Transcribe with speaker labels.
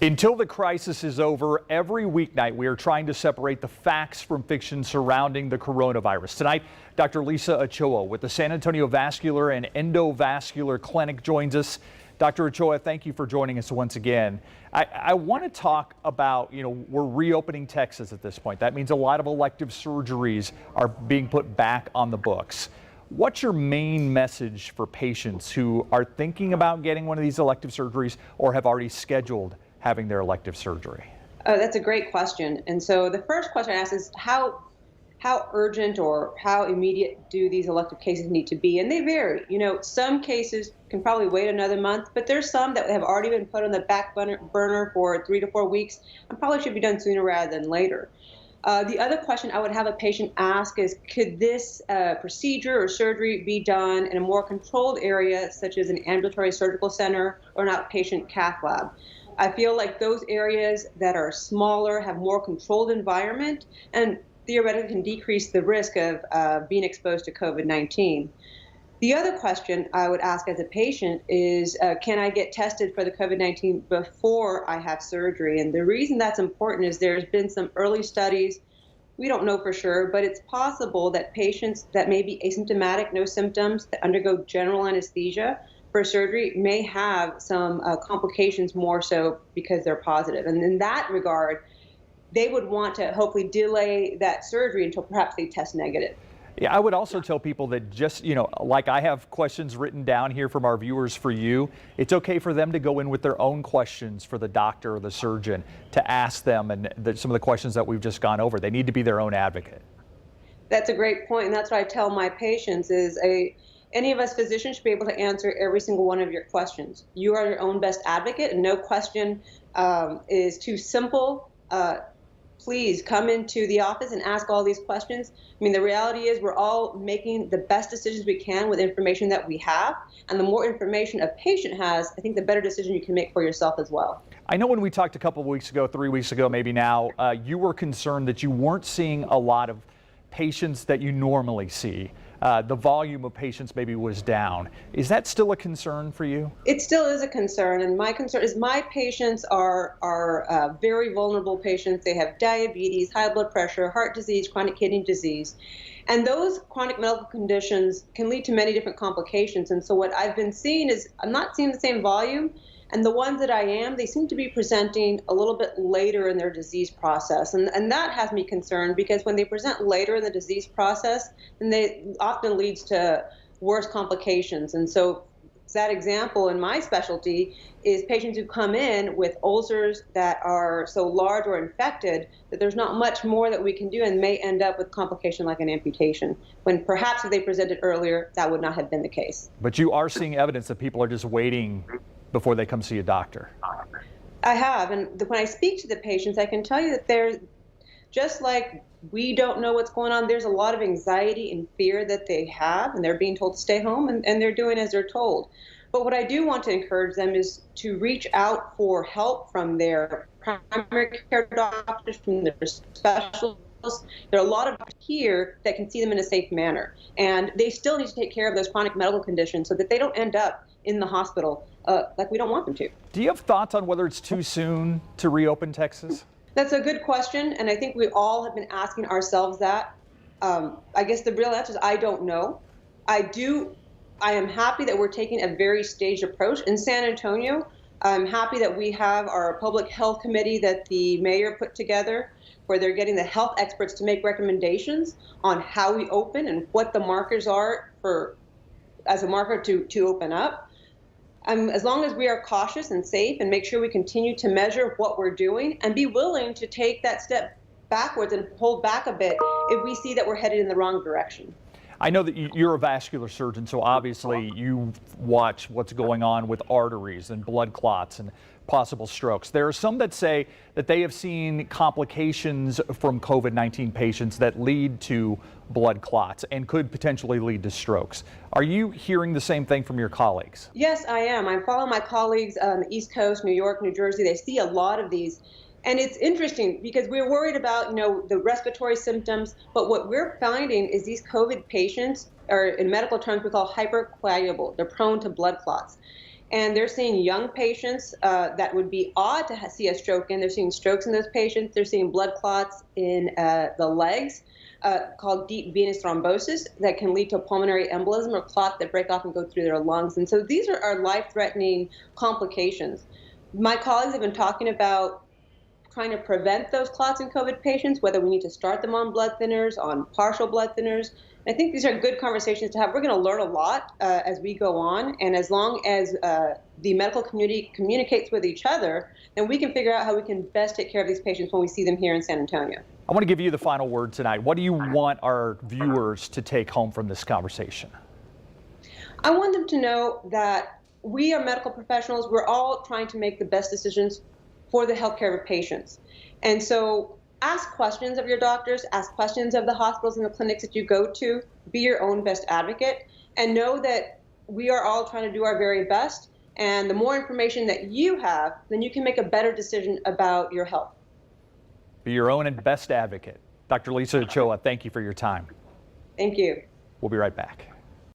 Speaker 1: Until the crisis is over, every weeknight we are trying to separate the facts from fiction surrounding the coronavirus. Tonight, Dr. Lyssa Ochoa with the San Antonio Vascular and Endovascular Clinic joins us. Dr. Ochoa, thank you for joining us once again. I want to talk about, we're reopening Texas at this point. That means a lot of elective surgeries are being put back on the books. What's your main message for patients who are thinking about getting one of these elective surgeries or have already scheduled having their elective surgery?
Speaker 2: Oh, that's a great question. And so the first question I ask is how urgent or how immediate do these elective cases need to be? And they vary. Some cases can probably wait another month, but there's some that have already been put on the back burner for 3 to 4 weeks and probably should be done sooner rather than later. The other question I would have a patient ask is, could this procedure or surgery be done in a more controlled area, such as an ambulatory surgical center or an outpatient cath lab? I feel like those areas that are smaller, have more controlled environment, and theoretically can decrease the risk of being exposed to COVID-19. The other question I would ask as a patient is, can I get tested for the COVID-19 before I have surgery? And the reason that's important is there's been some early studies, we don't know for sure, but it's possible that patients that may be asymptomatic, no symptoms, that undergo general anesthesia for surgery may have some complications more so because they're positive. And in that regard, they would want to hopefully delay that surgery until perhaps they test negative.
Speaker 1: Yeah, I would also tell people that just, like I have questions written down here from our viewers for you, it's okay for them to go in with their own questions for the doctor or the surgeon to ask them, and some of the questions that we've just gone over. They need to be their own advocate.
Speaker 2: That's a great point, and that's what I tell my patients is any of us physicians should be able to answer every single one of your questions. You are your own best advocate, and no question is too simple. Please come into the office and ask all these questions. I mean, the reality is we're all making the best decisions we can with information that we have. And the more information a patient has, I think the better decision you can make for yourself as well.
Speaker 1: I know when we talked a couple of weeks ago, 3 weeks ago, maybe now, you were concerned that you weren't seeing a lot of patients that you normally see. The volume of patients maybe was down. Is that still a concern for you?
Speaker 2: It still is a concern, and my concern is my patients are very vulnerable patients. They have diabetes, high blood pressure, heart disease, chronic kidney disease, and those chronic medical conditions can lead to many different complications. And so what I've been seeing is I'm not seeing the same volume, and the ones that I am, they seem to be presenting a little bit later in their disease process. And that has me concerned because when they present later in the disease process, then they often leads to worse complications. And so that example in my specialty is patients who come in with ulcers that are so large or infected that there's not much more that we can do and may end up with complication like an amputation, when perhaps if they presented earlier, that would not have been the case.
Speaker 1: But you are seeing evidence that people are just waiting before they come see a doctor.
Speaker 2: I have, and when I speak to the patients, I can tell you that there's, just like we don't know what's going on, there's a lot of anxiety and fear that they have, and they're being told to stay home, and they're doing as they're told. But what I do want to encourage them is to reach out for help from their primary care doctors, from their specialists. There are a lot of here that can see them in a safe manner, and they still need to take care of those chronic medical conditions so that they don't end up in the hospital like we don't want them to.
Speaker 1: Do you have thoughts on whether it's too soon to reopen Texas?
Speaker 2: That's a good question, and I think we all have been asking ourselves that. I guess the real answer is I don't know. I am happy that we're taking a very staged approach. In San Antonio, I'm happy that we have our public health committee that the mayor put together, where they're getting the health experts to make recommendations on how we open and what the markers are as a marker to open up. As long as we are cautious and safe and make sure we continue to measure what we're doing and be willing to take that step backwards and hold back a bit if we see that we're headed in the wrong direction.
Speaker 1: I know that you're a vascular surgeon, so obviously you watch what's going on with arteries and blood clots and possible strokes. There are some that say that they have seen complications from COVID-19 patients that lead to blood clots and could potentially lead to strokes. Are you hearing the same thing from your colleagues?
Speaker 2: Yes, I am. I'm following my colleagues on the East Coast, New York, New Jersey. They see a lot of these. And it's interesting because we're worried about, the respiratory symptoms, but what we're finding is these COVID patients are, in medical terms, we call hypercoagulable. They're prone to blood clots. And they're seeing young patients that would be odd to see a stroke in. They're seeing strokes in those patients. They're seeing blood clots in the legs called deep venous thrombosis that can lead to a pulmonary embolism or clots that break off and go through their lungs. And so these are life-threatening complications. My colleagues have been talking about trying to prevent those clots in COVID patients, whether we need to start them on blood thinners, on partial blood thinners. I think these are good conversations to have. We're going to learn a lot as we go on, and as long as the medical community communicates with each other, then we can figure out how we can best take care of these patients when we see them here in San Antonio.
Speaker 1: I want to give you the final word tonight. What do you want our viewers to take home from this conversation?
Speaker 2: I want them to know that we are medical professionals. We're all trying to make the best decisions for the healthcare of patients. And so ask questions of your doctors, ask questions of the hospitals and the clinics that you go to, be your own best advocate, and know that we are all trying to do our very best. And the more information that you have, then you can make a better decision about your health.
Speaker 1: Be your own and best advocate. Dr. Lyssa Ochoa, thank you for your time.
Speaker 2: Thank you.
Speaker 1: We'll be right back.